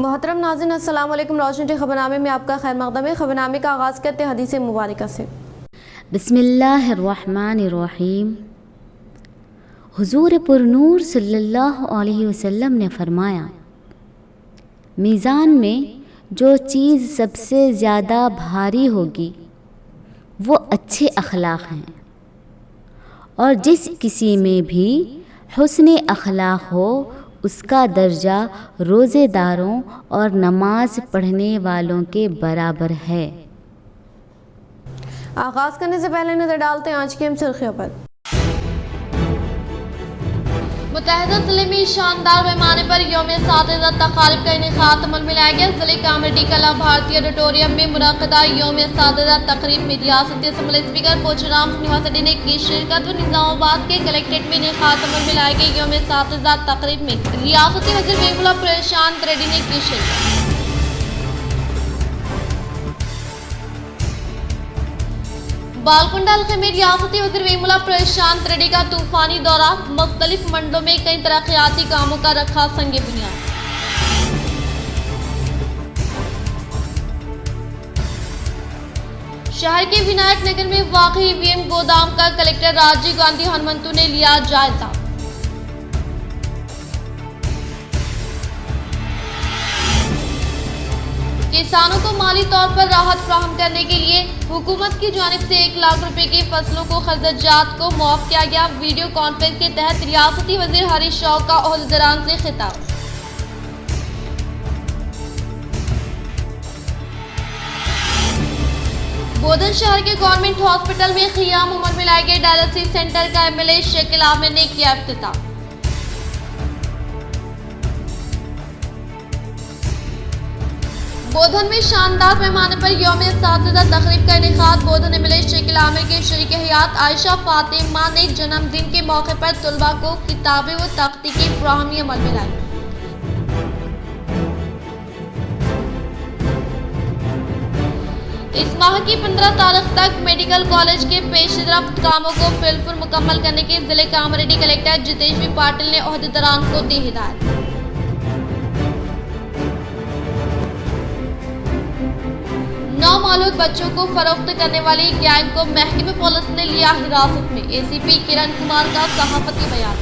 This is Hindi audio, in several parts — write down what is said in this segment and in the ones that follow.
मोहतरम नाज़रीन, अस्सलाम वालेकुम। रोशन टी खबरनामे में आपका खैर मक़दम है। खबरनामे का आगाज़ करते हैं हदीस मुबारक से। बिस्मिल्लाहिर्रहमानिर्रहीम। हुज़ूर पुरनूर सल्लल्लाहु अलैहि वसल्लम ने फरमाया, मीज़ान में जो चीज़ सबसे ज़्यादा भारी होगी वो अच्छे अखलाक हैं, और जिस किसी में भी हुस्न अखलाक हो उसका दर्जा रोज़ेदारों और नमाज पढ़ने वालों के बराबर है। आगाज़ करने से पहले नज़र डालते हैं आज की हम सुर्खियों पर। मुत्तहिदा ज़िले में शानदार पैमाने पर यौम-ए-असातिज़ा तक़ारीब का इनेकाद अमल में लाया गया। ज़िले कामरेड्डी कला भारतीय ऑडिटोरियम में मुनअक़िदा यौम-ए-असातिज़ा तक़रीब में रियासती असम्बली स्पीकर पोचाराम श्रीनिवास रेड्डी ने की शिरकत। निज़ामाबाद के कलेक्ट्रेट में इनेकाद अमल में लाए गए यौम-ए-असातिज़ा तक़रीब में रियासती वज़ीर वेमुला प्रशांत रेड्डी ने की शिरकत। बालकुंडा हल्के में रियासती वज़ीर वेमुला प्रशांत रेड्डी का तूफानी दौरा। मुख्तलिफ मंडलों में कई तरक्याती कामों का रखा संगे बुनियाद। शहर के विनायक नगर में वाक़ई ईवीएम गोदाम का कलेक्टर राजीव गांधी हनुमंतु ने लिया जायजा। किसानों को माली तौर पर राहत फराहम करने के लिए हुकूमत की जानिब से 1 लाख रुपए की फसलों को खर्चात को मुआफ किया गया। वीडियो कॉन्फ्रेंस के तहत रियासती वज़ीर हरीश राव का ओहदेदारान से खिताब। बोधन शहर के गवर्नमेंट हॉस्पिटल में क़ियाम उमर में लाए गए डायलिसिस सेंटर का एमएलए शेख आमिर ने किया इफ्तिताह। बोधन में शानदार पैमाने पर यौम-ए-असातिज़ा तक़रीब का इनेकाद। बोधन एमएलए शेख आमिर के शरीक हयात आयशा फातिमा ने जन्मदिन के मौके पर तुलबा को किताबें व तख्ती की फराहमी अमल में लाई। इस माह की 15 तारीख तक मेडिकल कॉलेज के पेशरफ्त कामों को फिलहाल मुकम्मल करने के जिले कामरेड्डी कलेक्टर जितेश बी पाटिल ने ओहदेदारान को दी हिदायत। नामालूम बच्चों को फरोख्त करने वाली गैंग को महकमे पुलिस ने लिया हिरासत में। एसीपी किरण कुमार का सहाफती बयान।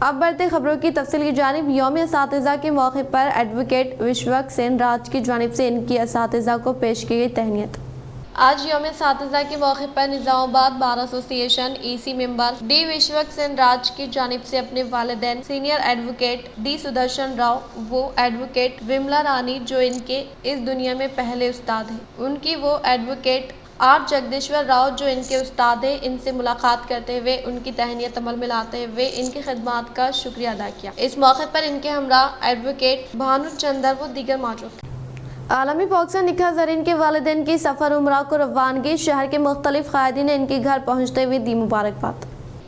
अब बढ़ते खबरों की तफसील की जानिब। यौम-ए-असातिज़ा के मौके पर एडवोकेट विश्वक सेन राज की जानिब से इनकी असातिज़ा को पेश की गई तहनीत। आज यौम-ए-असातिज़ा के मौके पर Nizamabad bar association EC member D विश्वक सेन राज की जानिब से अपने वालिदैन senior advocate D Sudarshan Rao, वो एडवोकेट विमला रानी जो इनके इस दुनिया में पहले उस्ताद हैं, उनकी वो एडवोकेट आर जगदीश्वर राव जो इनके उस्ताद हैं, इनसे मुलाकात करते हुए उनकी तहनीत अमल में लाते हुए इनकी खिदमात का शुक्रिया अदा किया। इस मौके पर इनके हमरा एडवोकेट भानु चंदर व दीगर मौजूद थे। आलमी बॉक्सर निखत ज़रीन के वालिदैन की सफ़र उम्रा को रवानगी। शहर के मुख्तलिफ क़ायदीन ने इनके घर पहुँचते हुए दी मुबारकबाद।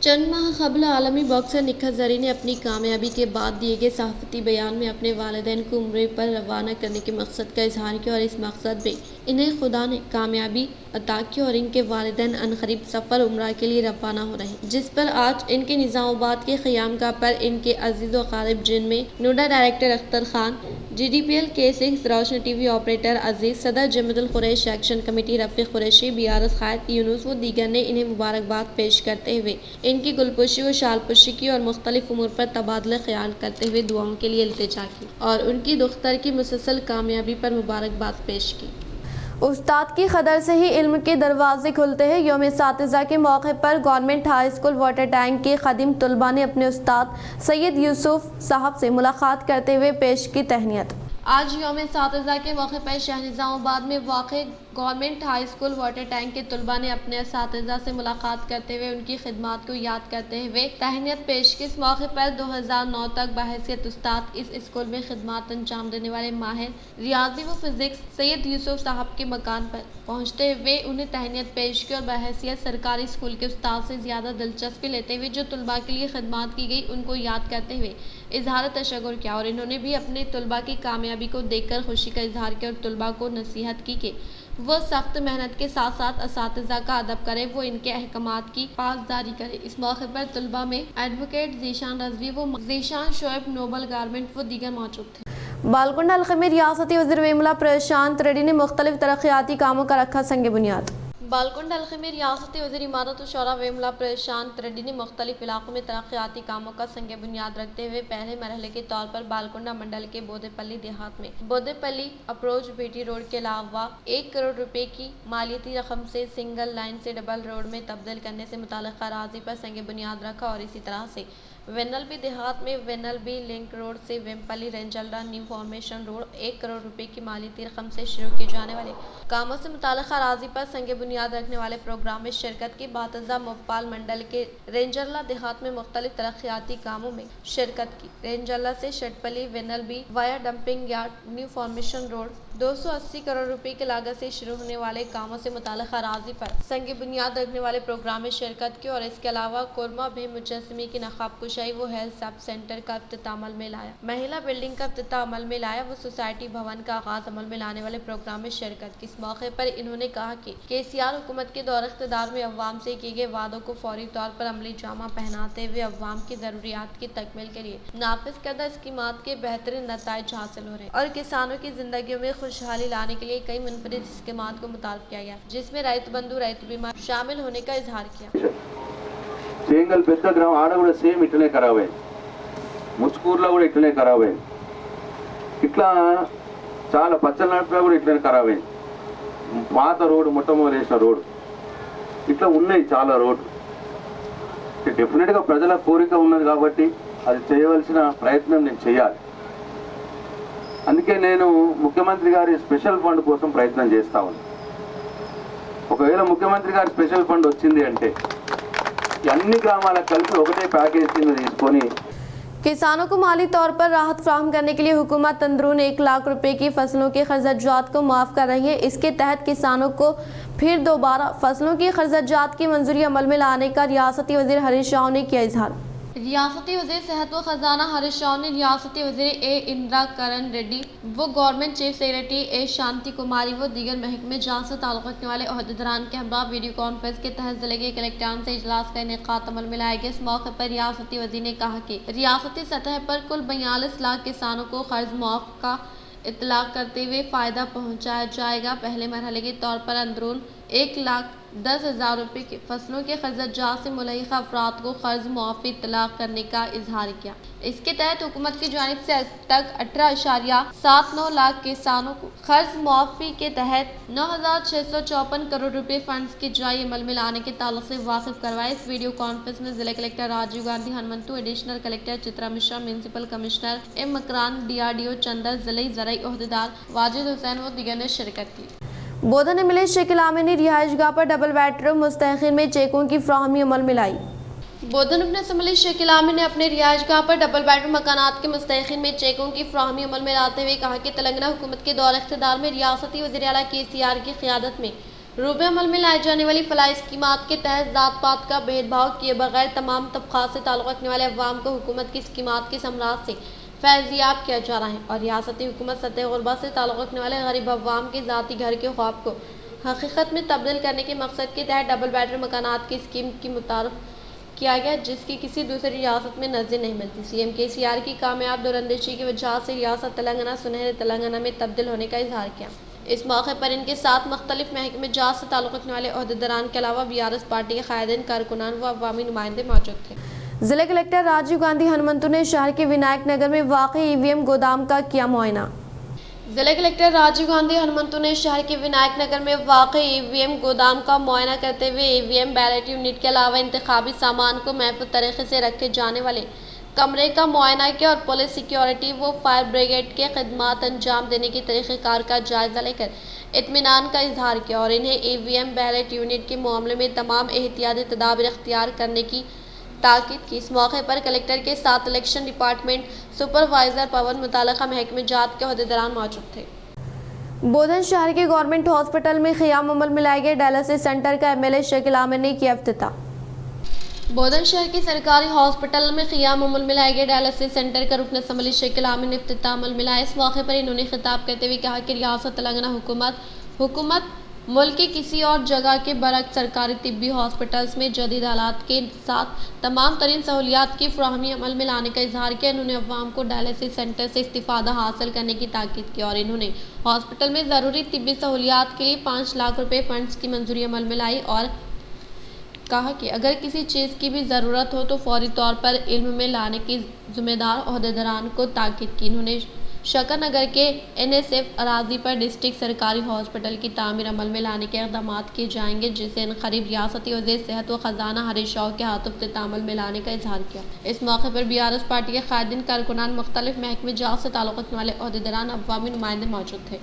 चंद माह कबल आलमी बॉक्सर निखत ज़रीन ने अपनी कामयाबी के बाद दिए गए सहाफ़ती बयान में अपने वालिदैन को उम्रे पर रवाना करने के मकसद का इजहार किया और इस मकसद में इन्हें खुदा ने कामयाबी अता की और इनके वालिदैन अनकरीब सफ़र उम्रा के लिए रवाना हो रहे, जिस पर आज इनके निज़ामाबाद के क़यामगाह पर इनके अजीज़ व क़ारिब जिनमें नोडा director Akhtar Khan, GDPL K6 Roshni TV operator Aziz, सदर Jamiatul Quraish action committee Rafiq Qureshi, BRS ख़ायद यूनुस व दीगर ने इन्हें मुबारकबाद पेश करते हुए इनकी गुलपुशी व शालपुशी की और मुख्तलिफ उमूर पर तबादला ख्याल करते हुए दुआओं के लिए इल्तिजा की और उनकी दुख्तर की मुसलसल कामयाबी पर मुबारकबाद पेश की। उस्ताद की कदर से ही इल्म के दरवाजे खुलते हैं। यौम-ए-असातिज़ा के मौके पर government high school water tank के खदीम तुलबा ने अपने उस्ताद सैयद यूसुफ साहब से मुलाकात करते हुए पेश की तहनीत। आज यौम-ए-असातिज़ा के मौके पर शहर निज़ामाबाद में वाक़े government high school water tank के तुलबा ने अपने असातिज़ा से मुलाकात करते हुए उनकी खिदमात को याद करते हुए तहनीत पेश की। इस मौके पर 2009 तक बहैसियत उस्ताद इस स्कूल में खिदमात अंजाम देने वाले माहिर रियाजी व फिज़िक्स सैयद यूसुफ साहब के मकान पर पहुँचते हुए उन्हें तहनीत पेश की और बहैसियत सरकारी स्कूल के उस्ताद से ज़्यादा दिलचस्पी लेते हुए जो तुलबा के लिए खिदमात की गई उनको याद करते हुए इजहार तशक्कुर किया और इन्होंने भी अपने तुलबा की कामयाबी को देखकर खुशी का इजहार किया और तुलबा को नसीहत की कि वो सख्त मेहनत के साथ साथ असातिज़ा का अदब करे, वो इनके अहकामात की पासदारी करे। इस मौके पर तलबा में एडवोकेट ज़ीशान रज़वी व ज़ीशान शोएब नोबल गारमेंट व दीगर मौजूद थे। बालकुंड हल्के में रियासती वज़ीर वेमुला प्रशांत रेड्डी ने मुख्तलिफ तरक्याती कामों का रखा संग बुनियाद। बालकुंड हल्के में रियासती वज़ीर इमारत व शौरा वेमुला प्रशांत रेड्डी ने मुख्तलिफ इलाकों में तरक्याती कामों का संग बुनियाद रखते हुए पहले मरहले के तौर पर बालकुंडा मंडल के बोदेपल्ली देहात में बोदेपल्ली अप्रोच बीटी रोड के अलावा 1 करोड़ रुपए की मालियती रकम से सिंगल लाइन से डबल रोड में तब्दील करने से मुताल्लिक़ अराज़ी पर संग बुनियाद रखा और इसी तरह से वेनलबी देहात में वेनलबी लिंक रोड से वेम्पल्ली रेंजल्डा न्यू फॉर्मेशन रोड 1 करोड़ रुपए की मालियती रकम से शुरू किए जाने वाले कामों से मुताल्लिक़ अराज़ी पर संग बुनियाद रखने वाले प्रोग्राम में शिरकत की। बातज़ा मोपाल मंडल के रेंजल्ला देहात में मुख्तलिफ तरक्याती कामों में शिरकत की। रेंजल्ला से शटपली वेनलबी वाया dumping yard new formation road 280 crore रुपए की लागत से शुरू होने वाले कामों से मुताल्लिक़ अराज़ी पर संग बुनियाद रखने वाले प्रोग्राम में शिरकत की और इसके अलावा कोरमा भे मुजस्समी की नकाब कुशाई वो हेल्थ सब सेंटर का इफ्तिताह अमल में लाया, महिला बिल्डिंग का इफ्तिताह अमल में लाया, वो सोसाइटी भवन का आगाज अमल में लाने वाले प्रोग्राम में शिरकत की। इस मौके पर इन्होंने कहा कि KCR हुकूमत के दौर इख्तिदार में अवाम से किए गए वादों को फौरी तौर पर अमली जामा पहनाते हुए अवाम की ज़रूरियात की तकमील के लिए नाफिज करदा स्कीमात के बेहतरीन नताइज हासिल हो रहे हैं और किसानों की जिंदगी में खुशहाली लाने के लिए कई मुनफरिद स्कीमात को मुताल्लब किया गया, जिसमें रैतु बंधु रैतु बीमा शामिल होने का इजहार किया। చేంగల్ పెద్ద గ్రామం ఆడ కూడా సేమ్ ఇట్లనే ఖరాబ్ అయింది, ముచ్చుకూరులో కూడా ఇట్లనే ఖరాబ్ అయింది, ఇట్లా చాలా పచ్చలనాడులో కూడా ఇట్లనే ఖరాబ్ అయింది, పాత రోడ్డు మొట్టమొదటి వేసిన రోడ్డు ఇట్లా ఉన్నాయి చాలా రోడ్డు. డెఫినెట్గా ప్రజల కోరిక ఉన్నది కాబట్టి అది చేయవలసిన ప్రయత్నం నేను చేయాలి. అందుకే నేను ముఖ్యమంత్రి గారి స్పెషల్ ఫండ్ కోసం ప్రయత్నం చేస్తా ఉన్నాను. ఒకవేళ ముఖ్యమంత్రి గారి స్పెషల్ ఫండ్ వచ్చింది అంటే అన్ని గ్రామాలకు కలిపి ఒకటే ప్యాకేజ్ కింద తీసుకొని किसानों को माली तौर पर राहत फ्राहम करने के लिए हुकूमत अंदरून 1 लाख रुपए की फसलों के खर्चात को माफ़ कर रही है। इसके तहत किसानों को फिर दोबारा फसलों की खर्चात की मंजूरी अमल में लाने का रियासती वज़ीर हरीश राव ने किया इजहार। रियासती वज़ीर सेहत व ख़जाना हरीश राव ने रियासती वज़ीर इंदिरा करण रेड्डी वो गवर्नमेंट चीफ सेक्रेटरी शांति कुमारी व दीगर महकमे जात से ताल्लुक़ रखने वाले ओहदेदारान के हमरा वीडियो कॉन्फ्रेंस के तहत जिले के कलेक्टरान से इजलास का इनेकाद अमल में लाया गया। इस मौके पर रियासती वज़ीर ने कहा कि रियासती सतह पर कुल 42 लाख किसानों को कर्ज मुआफ़ का इतलाक़ करते हुए फ़ायदा पहुँचाया जाएगा। पहले मरहले के तौर पर अंदरून 1,10,000 रुपये की फसलों के खर्चात से मुलहिक़ा अफराद को कर्ज मुआफ़ी इतलाक़ करने का इजहार किया। इसके तहत हुकूमत की जानिब से अब तक 18.79 लाख किसानों को कर्ज मुआफ़ी के तहत 9,654 करोड़ रुपए फंड्स के जारी अमल में लाने के ताल्लुक से वाकिफ करवाए। इस वीडियो कॉन्फ्रेंस में जिला collector Rajiv Gandhi Hanumanthu, additional collector Chitra Mishra, municipal commissioner M Makran, DRDO Chander, जिले ज़राई ओहदेदार वाजिद हुसैन व दीगर ने शिरकत की। बोधन एमएलए शेख इलामी रिहाइश गाह पर डबल बेडरूम मुस्तहक़िन में चेकों की फ्राहमी अमल में लाई। बोधन अपने असम्बली शेख इलामी ने अपने रिहाइश गाह पर डबल बेडरूम मकानात के मुस्तहक़िन में चेकों की फ्राहमी अमल में लाते हुए कहा कि तेलंगाना हुकूमत के दौर इख्तिदार में रियासती वज़ीर आला KCR की क़यादत में रूबे अमल में लाई जाने वाली फलाही स्कीमात के तहत ज़ात पात का भेदभाव किए बगैर तमाम तबक़ात से ताल्लुक़ रखने वाले अवाम को हुकूमत की स्कीमात के समरात से फैज़याब किया जा रहा है और रियासती हुकूमत सतह ग़ुरबा से ताल्लुक़ रखने वाले गरीब अवाम के ज़ाती घर के ख्वाब को हकीकत में तब्दील करने के मकसद के तहत डबल बेडरूम मकानात की स्कीम की मुतारफ़ किया गया, जिसकी किसी दूसरी रियासत में नज़र नहीं मिलती। CM KCR की कामयाब दूरअंदेशी की वजह से रियासत तेलंगाना सुनहरे तेलंगाना में तब्दील होने का इजहार किया। इस मौके पर इनके साथ मुख्तलिफ महकमे जात से ताल्लुक़ रखने वाले ओहदेदारान के अलावा BRS पार्टी के कायदीन, कारकुनान व अवामी नुमाइंदे मौजूद थे। जिला कलेक्टर राजीव गांधी हनुमंतु ने शहर के विनायक नगर में वाक़ई EVM गोदाम का किया मुआयना। जिला कलेक्टर राजीव गांधी हनुमंतु ने शहर के विनायक नगर में वाक़ई EVM गोदाम का मुआयना करते हुए EVM बैलेट यूनिट के अलावा इंतखाबी सामान को महफूज तरीके से रखे जाने वाले कमरे का मुआयना किया और पुलिस, सिक्योरिटी व फायर ब्रिगेड के खदमात अंजाम देने की तरीक़ेकार का जायज़ा लेकर इत्मीनान का इजहार किया और इन्हें EVM बैलेट यूनिट के मामले में तमाम एहतियाती तदाबीर अख्तियार करने की ताकीद की। इस मौके पर कलेक्टर के साथ इलेक्शन डिपार्टमेंट सुपरवाइजर पवन, मुताल्लिक़ा महकमे जात के ओहदेदारान मौजूद थे। बोधन शहर के गवर्नमेंट हॉस्पिटल में क़याम अमल में लाए गए डायलिसिस सेंटर का MLA शेख इलामी ने किया इफ्तिताह। बोधन शहर के सरकारी हॉस्पिटल में क़याम अमल में लाए गए डायलिसिस सेंटर का रुकन असम्बली शेख इलामी ने इफ्तिताह अमल में लाया। इस मौके पर इन्होंने खिताब करते हुए कहा कि रियासत तेलंगाना हुकूमत मुल्क की किसी और जगह के बरक्स सरकारी तिब्बी हॉस्पिटल्स में जदीद हालात के साथ तमाम तरीन सहूलियात की फराहमी अमल में लाने का इजहार किया। इन्होंने अवाम को डायलिसिस सेंटर से इस्तिफादा हासिल करने की ताकीद की और इन्होंने हॉस्पिटल में ज़रूरी तिब्बी सहूलियात के लिए 5 लाख रुपए फंड्स की मंजूरी अमल में लाई और कहा कि अगर किसी चीज़ की भी ज़रूरत हो तो फौरी तौर पर इल्म में लाने की जिम्मेदार ओहदेदारान को ताकीद की। इन्होंने शकर नगर के NSF अराजी पर डिस्ट्रिक्ट सरकारी हॉस्पिटल की तामीर अमल में लाने के इक़दाम किए जाएंगे, जिसे इन करीब रियासती वज़ीर सेहत व ख़जाना हरीश राव के हाथों अमल में लाने का इजहार किया। इस मौके पर BRS पार्टी के कायदीन कारकुनान मुख्तलिफ महकमे जात से ताल्लुक़ रखने वाले ओहदेदारान अवामी नुमाइंदे मौजूद थे।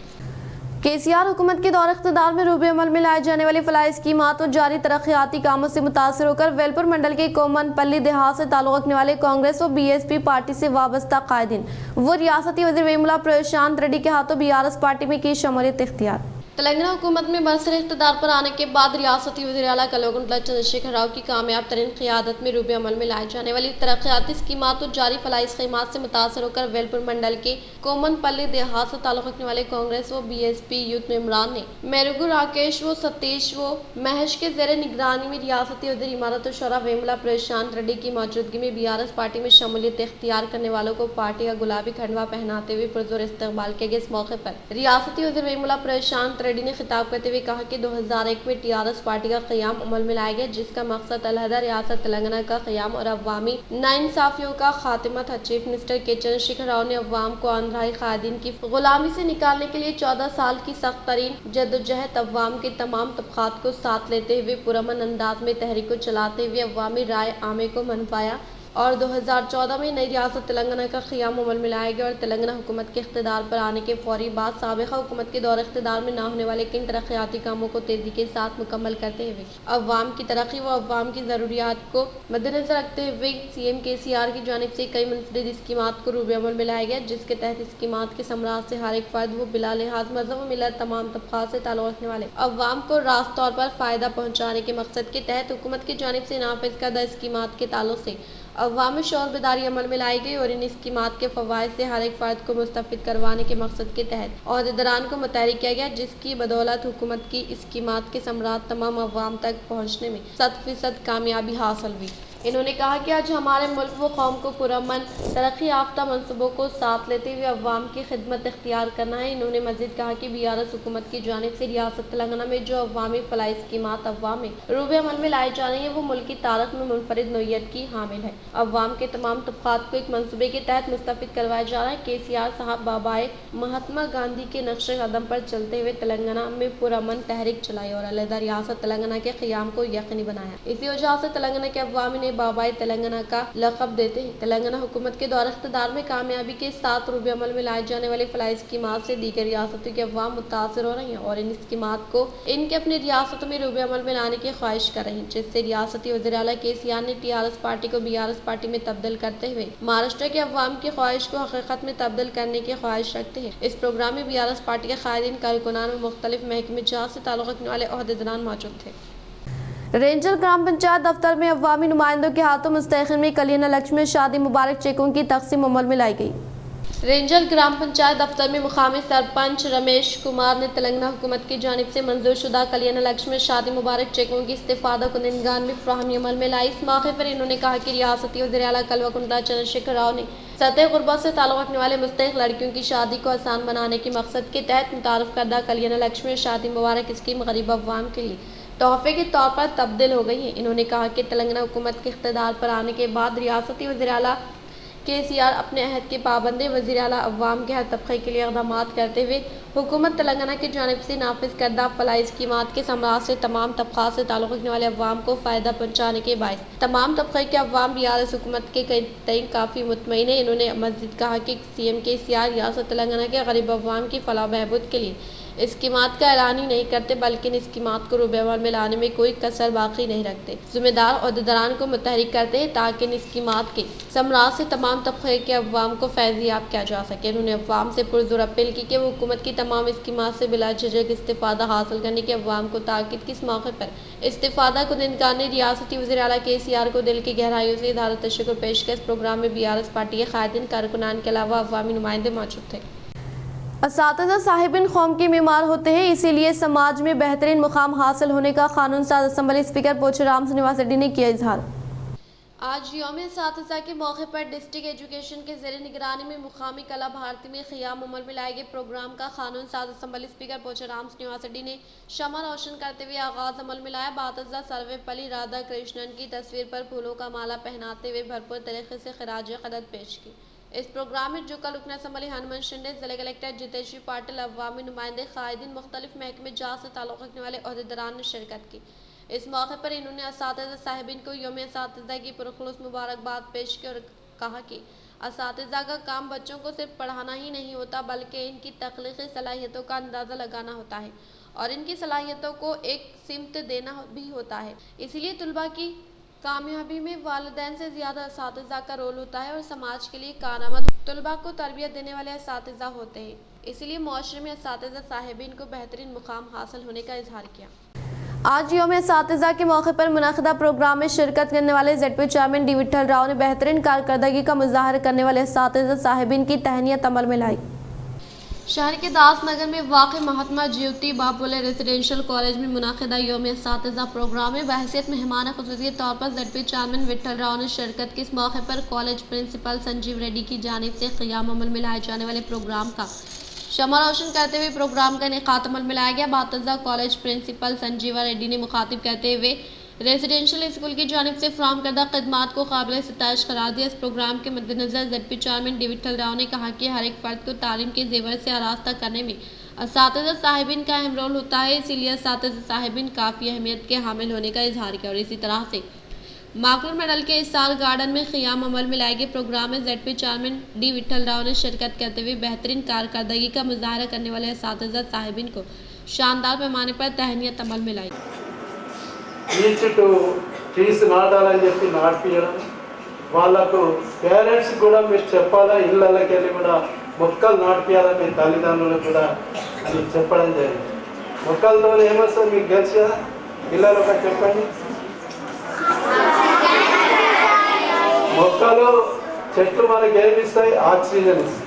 KCR हुकूमत के दौर इख्तिदार में रूबे अमल में लाए जाने वाली फलाही स्कीमात और जारी तरक्याती कामों से मुतासर होकर वेलपुर मंडल के कोमनपल्ली देहात से ताल्लुक़ रखने वाले कांग्रेस व BSP पार्टी से वाबस्ता कायदीन व रियासती वज़ीर वेमुला प्रशांत रेड्डी के हाथों BRS पार्टी में की शमूलियत इख्तियार। तेलंगाना हुकूमत में बरसर इख्तिदार पर आने के बाद रियासती वज़ीर आला कल्वकुंतला चंद्रशेखर राव की कामयाब तरीन क़ियादत में रूबे अमल में लाई जाने वाली तरक्याती स्कीमात और जारी फलाही स्कीमात से मुतासर होकर वेलपुर मंडल के कोमनपल्ली देहात से ताल्लुक़ रखने वाले कांग्रेस व BSP यूथ मेंबरान ने मेरुगु राकेश व सतीश व महश के ज़ेर निगरानी में रियासती वज़ीर इमारत और शरा वेमुला प्रशांत रेड्डी की मौजूदगी में BRS पार्टी में शमूलियत इख्तियार करने वालों को पार्टी का गुलाबी खंडवा पहनाते हुए पुरजोर इस्तकबाल किया गया। इस मौके पर रियासती वज़ीर वेमुला प्रशांत रेड्डी ने खिताब करते हुए कहा कि 2001 में TRS पार्टी का क़याम अमल में लाया गया, जिसका मकसद अलहदा रियासत तेलंगाना का क़याम और अवामी नाइंसाफियों का खात्मा था। चीफ मिनिस्टर के चंद्रशेखर राव ने अवाम को आंध्राई कायदीन की गुलामी से निकालने के लिए 14 साल की सख्त तरीन जद्दोजहद अवाम के तमाम तबकात को साथ लेते हुए पुरअमन अंदाज में तहरीक को चलाते हुए अवामी राय आमे को मनवाया और 2014 में नई रियासत तेलंगाना का क़याम अमल में लाया गया और तेलंगाना हुकूमत के इख्तिदार पर आने के फौरी बाद साबिक़ा हुकूमत के दौर इख्तिदार में ना होने वाले किन तरक्याती कामों को तेज़ी के साथ मुकम्मल करते हुए अवाम की तरक्की व अवाम की ज़रूरियात को मद्देनज़र रखते हुए CM KCR की जानिब से कई मुनफरद स्कीमात को रूबे अमल में लाया गया, जिसके तहत स्कीमात के समरात से हर एक फ़र्द व बिला लिहाज मज़हब व मिलत तमाम तबक़ात से ताल्लुक़ रखने वाले अवाम को रास्त तौर पर फ़ायदा पहुँचाने के मकसद के तहत हुकूमत की जानिब से नाफिज़ करदा स्कीमात के ताल्लुक़ से अवामी शौर बेदारी अमल में लाई गई और इन स्कीमात के फ़वाइद से हर एक फ़र्द को मुस्तफ़िद करवाने के मकसद के तहत ओहदेदारान को मुतहरिक किया गया, जिसकी बदौलत हुकूमत की स्कीमात के समरात तमाम अवाम तक पहुँचने में 100% कामयाबी हासिल हुई। इन्होंने कहा कि आज हमारे मुल्क व कौम को पुरअमन तरक्की याफ्ता मनसूबों को साथ लेते हुए अवाम की खिदमत इख्तियार करना है। इन्होंने मज़ीद कहा कि BRS हुकूमत की जानिब से रियासत तेलंगाना में जो अवामी फलाही स्कीमात अवाम में रूबे अमल में लाई जा रही हैं वो मुल्क की तारीख में मुनफरिद नोयत की हामिल है। अवाम के तमाम तबक़ात को एक मनसूबे के तहत मुस्तफ़िद करवाया जा रहा है। KCR साहब बाबाए महात्मा गांधी के नक्श कदम पर चलते हुए तेलंगाना में पुरअमन तहरीक चलाई और अलहदा रियासत तेलंगाना के क़याम को यकीनी बनाया। इसी वजह से तेलंगाना के अवामी बाबाए तेलंगाना का लक़ब देते हैं। तेलंगाना हुकूमत के दौर इख्तिदार में कामयाबी के साथ रूबे अमल में लाए जाने वाली फलाही स्कीमात से दीगर रियासतों के अवाम मुतासर हो रही हैं और इन स्कीमात को इनके अपनी रियासतों में रूबे अमल में लाने की ख्वाहिश कर रही हैं, जिससे रियासती वज़ीर आला KCR ने TRS पार्टी को BRS पार्टी में तब्दील करते हुए महाराष्ट्र के अवाम की ख्वाहिश को हकीकत में तब्दील करने की ख्वाहिश रखते हैं। इस प्रोग्राम में BRS पार्टी के कायदीन कारकुनान में मुख्तलिफ महकमे जात से ताल्लुक़ रखने वाले ओहदेदारान मौजूद थे। रेंजर ग्राम पंचायत दफ्तर में अवामी नुमाइंदों के हाथों मुस्तक़िल में कल्याण लक्ष्मी शादी मुबारक चेकों की तक़सीम अमल में लाई गई। रेंजर ग्राम पंचायत दफ्तर में मुकामी सरपंच रमेश कुमार ने तेलंगाना हुकूमत की जानिब से मंजूर शुदा कल्याण लक्ष्मी शादी मुबारक चेकों की इस्तिफादा कुनिंदगान में फ्राहमी अमल में लाई। इस मौके पर इन्होंने कहा कि रियासती वज़ीर आला कल्वकुंतला चंद्रशेखर राव ने सतह गुरबत से ताल्लुक़ रखने वाले मुस्तहिक़ लड़कियों की शादी को आसान बनाने के मकसद के तहत मुतारफ़ करदा कल्याण लक्ष्मी शादी मुबारक स्कीम गरीब अवाम के लिए तोहफे के तौर पर तब्दील हो गई है। इन्होंने कहा कि तेलंगाना हुकूमत के इख्तिदार पर आने के बाद रियासती वज़ीर आला KCR अपने अहद के पाबंद वज़ीर आला अवाम के हर तबक़े के लिए इक़दाम करते हुए हुकूमत तेलंगाना की जानिब से नाफिज करदा फलाही स्कीमात के समरात से तमाम तबक़ात से ताल्लुक़ रखने वाले अवाम को फ़ायदा पहुँचाने के बायस तमाम तबक़े के अवाम BRS हुकूमत के तय काफ़ी मुतमईन है। इन्होंने मज़ीद कहा कि CM KCR रियासत तेलंगाना के गरीब अवाम की फलाह बहबूद के लिए स्कीमात का ऐलान ही नहीं करते, बल्कि इन स्कीमात को रूबे अमल में लाने में कोई कसर बाकी नहीं रखते। ज़िम्मेदार ओहदेदारान को मुतहरिक करते हैं ताकि इन स्कीमात के समरात से तमाम तबक़े के अवाम को फैज़याब किया जा सके। उन्होंने अवाम से पुरज़ोर अपील की कि वो हुकूमत की तमाम स्कीमात से बिला झिझक इस्तिफ़ादा हासिल करने के अवाम को ताकीद की। इस मौके पर इस्तिफ़ादा कुनिंदगान ने रियासती वज़ीर आला KCR को दिल की गहराइयों से इज़हार तशक्कुर पेश किया। इस प्रोग्राम में BRS पार्टी के कायदीन कारकुनान के अलावा अवामी नुमाइंदे मौजूद थे। असातिज़ा साहिबिन कौम के मीमार होते हैं, इसीलिए समाज में बेहतरीन मुकाम हासिल होने का कानून साज असम्बली स्पीकर पोचराम श्रीनिवास रेड्डी ने किया इजहार। आज यौम असातिज़ा के मौके पर डिस्ट्रिक्ट एजुकेशन के ज़ेर निगरानी में मुकामी कला भारती में क़ियाम अमल में लाए गए प्रोग्राम का कानून साज असम्बली स्पीकर पोचराम श्रीनिवास रेड्डी ने शमा रोशन करते हुए आगाज़ अमल में लाया। बातज़ा सर्वेपल्ली राधा कृष्णन की तस्वीर पर फूलों का माला पहनाते हुए भरपूर तरीके से खिराज क़दर पेश की। इस प्रोग्राम में जुक्का रुकन असम्बली हनुमान शिंदे, जिला कलेक्टर जितेश्वरी पाटिल, अवामी नुमाइंदे, कायदीन, मुख्तलिफ महकमे जात से ताल्लुक़ रखने वाले ओहदेदारान ने शिरकत की। इस मौके पर इन्होंने असातिज़ा साहिबिन को यौम असातिज़ा की पुरखुलूस मुबारकबाद पेश की और कहा कि असातिज़ा का काम बच्चों को सिर्फ पढ़ाना ही नहीं होता, बल्कि इनकी तख्लीक़ी सलाहियतों का अंदाज़ा लगाना होता है और इनकी सलाहियतों को एक सिमत देना भी होता है। इसीलिए तुलबा की कामयाबी में वालिदैन से ज़्यादा असातिज़ा का रोल होता है और समाज के लिए कारआमद तुलबा को तरबियत देने वाले असातिज़ा होते हैं। इसीलिए मुआशरे में असातिज़ा साहिबिन को बेहतरीन मुकाम हासिल होने का इजहार किया। आज यौम असातिज़ा के मौके पर मुनाकिदा प्रोग्राम में शिरकत करने वाले ZP chairman D Vitthal Rao ने बेहतरीन कारकर्दगी का मुजाहरा करने वाले असातिज़ा साहिबिन की तहनीत अमल में लाई। शहर के दास नगर में वाक़ महात्मा ज्योति बापुले रेजिडेंशियल कॉलेज में मुनाकिदा यौम असातिज़ा प्रोग्राम में बहैसियत मेहमान ख़ुसूसी के तौर पर ZP चेयरमैन विट्ठल राव ने शिरकत की। इस मौके पर कॉलेज प्रिंसिपल संजीव रेड्डी की जानिब से क़ियाम अमल में लाए जाने वाले प्रोग्राम का शमा रोशन करते हुए प्रोग्राम का इनेकात अमल में लाया गया। बातज़ा कॉलेज प्रिंसिपल संजीवा रेड्डी ने मुखातिब करते हुए रेजिडेंशियल स्कूल की जानिब से फ्राहम करदा खिदमात को काबिल सिताइश करार दिया। इस प्रोग्राम के मद्देनज़र ZP chairman D Vitthal Rao ने कहा कि हर एक फ़र्द को तालीम के ज़ेवर से आरास्ता करने में असातिज़ा साहिबिन का अहम रोल होता है, इसीलिए असातिज़ा साहिबिन काफ़ी अहमियत के हामिल होने का इजहार किया। और इसी तरह से माकूल मेडल के इस साल गार्डन में क़ियाम अमल में लाए गए प्रोग्राम में ZP chairman D Vitthal Rao ने शिरकत करते हुए बेहतरीन कारकर्दगी का मुजाहरा करने वाले असातिज़ा साहिबिन को शानदार पैमाने पर तहनीत अमल में लाई। ఈచ్ టు ట్రీస్ నాటాలని చెప్పి నాటిపియడం, వాళ్ళకు పేరెంట్స్ కూడా మీరు చెప్పాలా, ఇళ్ళకి వెళ్ళి కూడా మొక్కలు నాటిపియాలని మీ తల్లిదండ్రులకు కూడా అని చెప్పడం జరిగింది. మొక్కలతో ఏమొస్తుంది మీకు తెలుసు కదా, పిల్లలు ఒకటి చెప్పండి. మొక్కలు చెట్లు మనకి ఏమిస్తాయి? ఆక్సిజన్ ఇస్తాయి.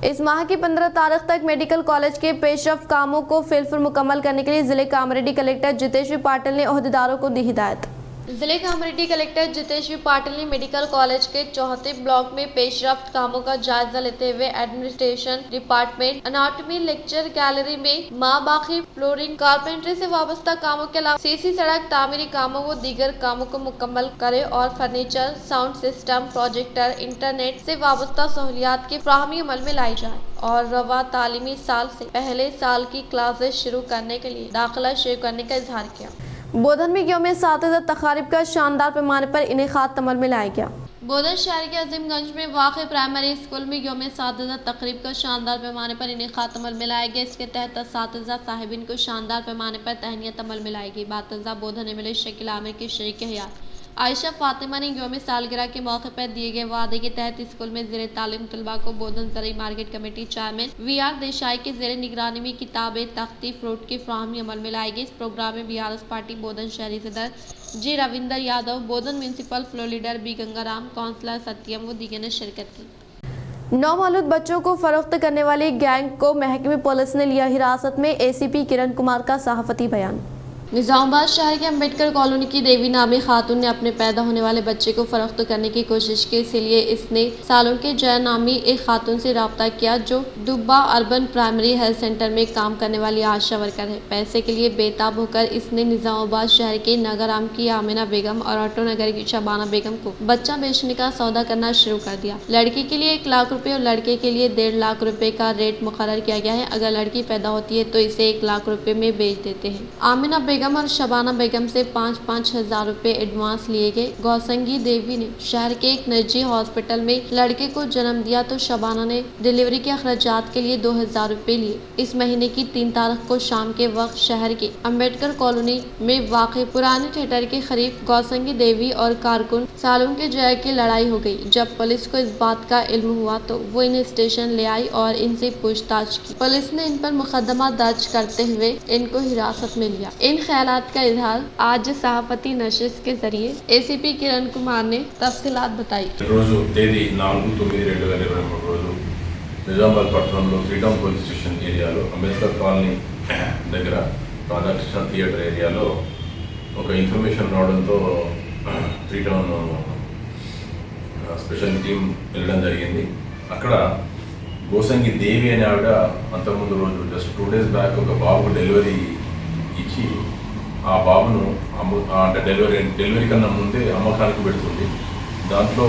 इस माह की 15 तारीख तक मेडिकल कॉलेज के पेशरफ कामों को फिलफुल मुकम्मल करने के लिए जिले कामरेड्डी कलेक्टर जितेश्वरी पाटिल ने ओहदेदारों को दी हिदायत। जिले कामरेड्डी कलेक्टर जितेश्वरी पाटिल ने मेडिकल कॉलेज के 74 ब्लॉक में पेशरफ्त कामों का जायजा लेते हुए administration department, anatomy lecture gallery में माँ बाकी, फ्लोरिंग, कारपेंट्री से वाबस्ता कामों के अलावा सीसी सड़क तामीरी कामों व दीगर कामों को मुकम्मल करे और furniture, sound system, projector, internet से वाबस्ता सहूलियात की फ्राहमी अमल में लाई जाए और रवा तालीमी साल से पहले साल की क्लासेस शुरू करने के लिए दाखिला शुरू करने का इजहार किया। बोधन में यौम असातिज़ा तकारीब का शानदार पैमाने पर इनेकात अमल में लाया गया। बोधन शहर के अजीमगंज में वाक़ प्राइमरी स्कूल में यौम असातिज़ा तकरीब का शानदार पैमाने पर इनेकात अमल में लाया गया। इसके तहत असातिज़ा साहिबिन को शानदार पैमाने पर तहनीत अमल में लाई गई। बातज़ा बोधन MLA शकील आमिर की शरीक हयात आयशा फातिमा ने यौम सालगिरह के मौके पर दिए गए वादे के तहत स्कूल में ज़ेर तालीम तलबा को बोधन ज़रई market committee chairman VR Desai के ज़ेर निगरानी में किताबें, तख्ती, फ्रूट की फ्राहमी अमल में लाई गई। इस प्रोग्राम में BRS पार्टी बोधन शहरी सदर G Ravinder Yadav, Bodhan municipal floor leader B Gangaram, councillor Satyam व दीगर ने शिरकत की। नौमौलूद बच्चों को फरोख्त करने वाली गैंग को महकमे पुलिस ने लिया हिरासत में, ACP किरण कुमार का सहाफ़ती बयान। निज़ामाबाद शहर के अम्बेडकर कॉलोनी की देवी नामी खातून ने अपने पैदा होने वाले बच्चे को फरोख्त करने की कोशिश की, इसलिए इसने सालों के जय नामी एक खातून से रब्ता किया जो Dubba urban primary health centre में काम करने वाली आशा वर्कर है। पैसे के लिए बेताब होकर इसने निज़ामाबाद शहर के नगराम की आमिना बेगम और ऑटो नगर की शबाना बेगम को बच्चा बेचने का सौदा करना शुरू कर दिया। लड़की के लिए 1 लाख रुपए और लड़के के लिए 1.5 लाख रुपए का रेट मुकर्रर किया गया है। अगर लड़की पैदा होती है तो इसे 1 लाख रुपए में बेच देते हैं। आमिना बेगम और शबाना बेगम से 5-5 हज़ार रुपए एडवांस लिए गए। गौसंगी देवी ने शहर के एक निजी हॉस्पिटल में लड़के को जन्म दिया तो शबाना ने डिलीवरी के अखराजात के लिए 2000 रुपए लिए। इस महीने की 3 तारीख को शाम के वक्त शहर के अम्बेडकर कॉलोनी में वाक़े पुराने थिएटर के करीब गौसंगी देवी और कारकुन सालून के जय की लड़ाई हो गई। जब पुलिस को इस बात का इल्म हुआ तो वो इन्हें स्टेशन ले आई और इनसे पूछताछ की। पुलिस ने इन पर मुकदमा दर्ज करते हुए इनको हिरासत में लिया। इन ख्यालात का इजहार आज सहाफती नशिश के जरिए ACP किरण कुमार ने तफसीलात बताई। రోజు తేదీ 4/9/2023 రోజు నిజామాబాద్ పట్టణంలో త్రీటౌన్ పోలీస్ స్టేషన్ ఏరియాలో అంబేద్కర్ కాలనీ దగ్గర రాధాకృష్ణ థియేటర్ ఏరియాలో ఒక ఇన్ఫర్మేషన్ రావడంతో త్రీటౌన్ స్పెషల్ టీం వెళ్ళడం జరిగింది. అక్కడ గోసంగి దేవి అనే ఆవిడ అంతకుముందు రోజు జస్ట్ 2 days బ్యాక్ ఒక బాబుకు డెలివరీ ఇచ్చి ఆ బాబును అంటే డెలివరీ కన్నా ముందే అమ్మకానికి పెడుతుంది. దాంట్లో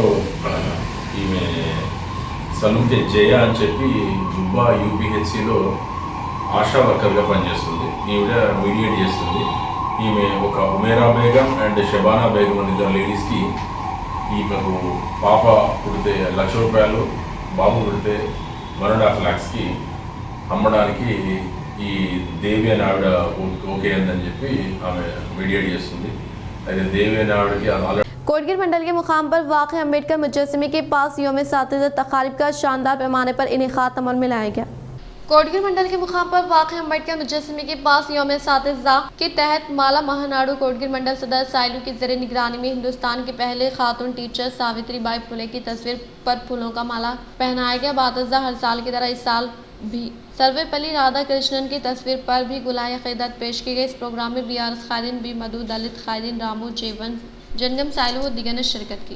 ఈమె సలుంకే జయ అని చెప్పి జుబ్బా యూపీహెచ్సిలో ఆశా వర్కర్గా పనిచేస్తుంది. ఈవిడ మీడియేట్ చేస్తుంది. ఈమె ఒక ఉమేరా బేగం అండ్ షబానా బేగం అనే 2 లేడీస్కి ఈమెకు పాప పుడితే ₹1,00,000, బాబు పుడితే 1.5 lakhsకి అమ్మడానికి ఈ దేవి అని ఆవిడ ఓకే అందని చెప్పి ఆమె మీడియేట్ చేస్తుంది. అయితే దేవి అని ఆవిడకి कोटगिर मंडल के मुकाम पर वाक़ अम्बेडकर मुजस्समे के पास यौम सातिज़ा तक़ारीब का शानदार पैमाने पर इनेक़ाद अमल में लाया गया। कोटगिर मंडल के मुकाम पर वाक़ अम्बेडकर मुजस्समे के पास यौम सातिज़ा के तहत माला महानाडू कोटगिर मंडल सदर साइलू की ज़ेर निगरानी में हिंदुस्तान के पहले खातून टीचर सावित्री बाई फुले की तस्वीर पर फूलों का माला पहनाया गया। बातज़ा हर साल की तरह इस साल भी सर्वेपल्ली राधा कृष्णन की तस्वीर पर भी गुलाय अक़ीदत पेश की गई। इस प्रोग्राम में BRS क़ायदीन, बी मधु, दलित क़ायदीन, रामू, जेवन, జంగం సాయిలు దిగన షిర్కత్ కి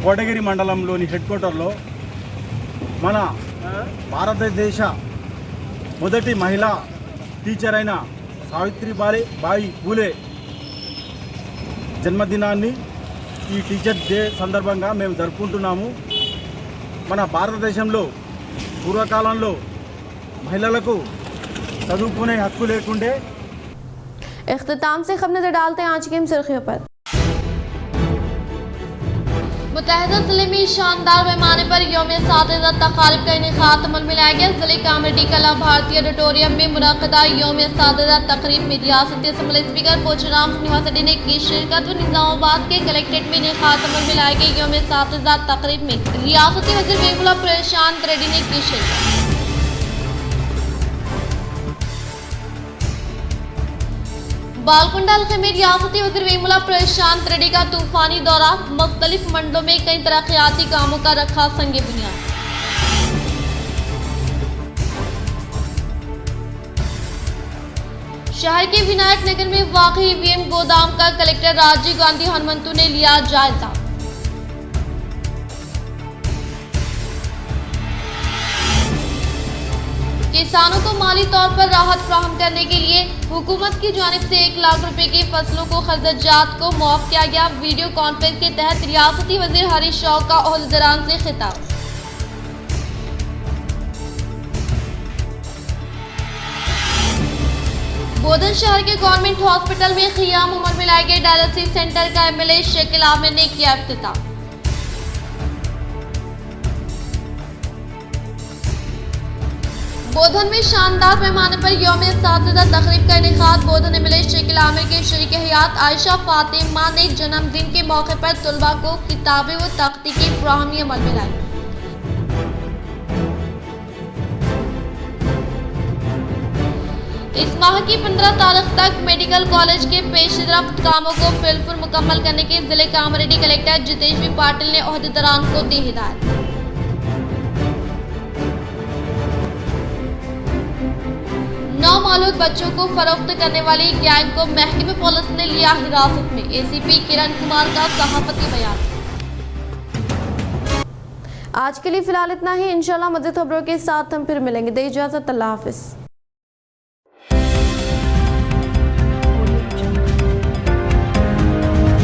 కోటగిరి మండలంలోని హెడ్ క్వార్టర్లో మన భారతదేశ మొదటి మహిళా టీచర్ అయిన సావిత్రిబాయి పూలే జన్మదినాన్ని ఈ టీచర్ డే సందర్భంగా మేము జరుపుకుంటున్నాము. మన భారతదేశంలో పూర్వకాలంలో మహిళలకు చదువుకునే హక్కు లేకుండే। इख्तिताम से खबर नजर डालते हैं आज की सुर्खियों पर। मुतहदा जिले में शानदार पैमाने पर यौम सातिज़ा तक़ारीब का इनेक़ाद अमल में लाया गया। जिले कॉमेडी कला भारतीय ऑडिटोरियम में मुनक़दा यौम सातिज़ा तक़रीब में रियासती असम्बली स्पीकर पोचराम यूनिवर्सिटी ने की शिरकत। निज़ामाबाद के कलेक्ट्रेट में इनेक़ाद अमल में लाए गए यौम सातिज़ा तक़रीब में रियासती वज़ीर वेमुला प्रशांत रेड्डी ने की शिरकत। बालकुंडा हल्के में रियासती वज़ीर वेमुला प्रशांत रेड्डी का तूफानी दौरा। मुख्तलिफ मंडलों में कई तरक्याती कामों का रखा संगे बुनियाद। शहर के विनायक नगर में वाक़ई EVM गोदाम का कलेक्टर राजीव गांधी हनुमंतु ने लिया जायजा। किसानों को माली तौर पर राहत फराहम करने के लिए हुकूमत की जानिब से 1 लाख रुपए की फसलों को खर्चात को मुआफ किया गया। वीडियो कॉन्फ्रेंस के तहत रियासती वज़ीर हरीश राव का ओहदेदारान से खिताब। बोधन शहर के गवर्नमेंट हॉस्पिटल में क़ियाम उमर में लाए गए डायलिसिस सेंटर का MLA शकील आमिर ने किया इफ्तिताह। बोधन में शानदार पैमाने पर यौम सातिज़ा तक़रीब का इनेक़ाद। बोधन MLA शकील आमिर के शरीक हयात आयशा फातिमा ने जन्मदिन के मौके पर तुलबा को किताबें व तख्ती की फराहमी अमल में लाई। इस माह की 15 तारीख तक मेडिकल कॉलेज के पेशरफ्त कामों को फिलफुल मुकम्मल करने के जिले कामरेड्डी कलेक्टर जितेश पाटिल ने ओहदेदारान को दी हिदायत। नामालूम बच्चों को फरोख्त करने वाली गैंग को महकमे पुलिस ने लिया हिरासत में। ACP किरण कुमार का सहाफती बयान। आज के लिए फिलहाल इतना ही। इंशाल्लाह मज़ीद खबरों के साथ हम फिर मिलेंगे। दे इजाज़त, अल्लाह हाफ़िज़।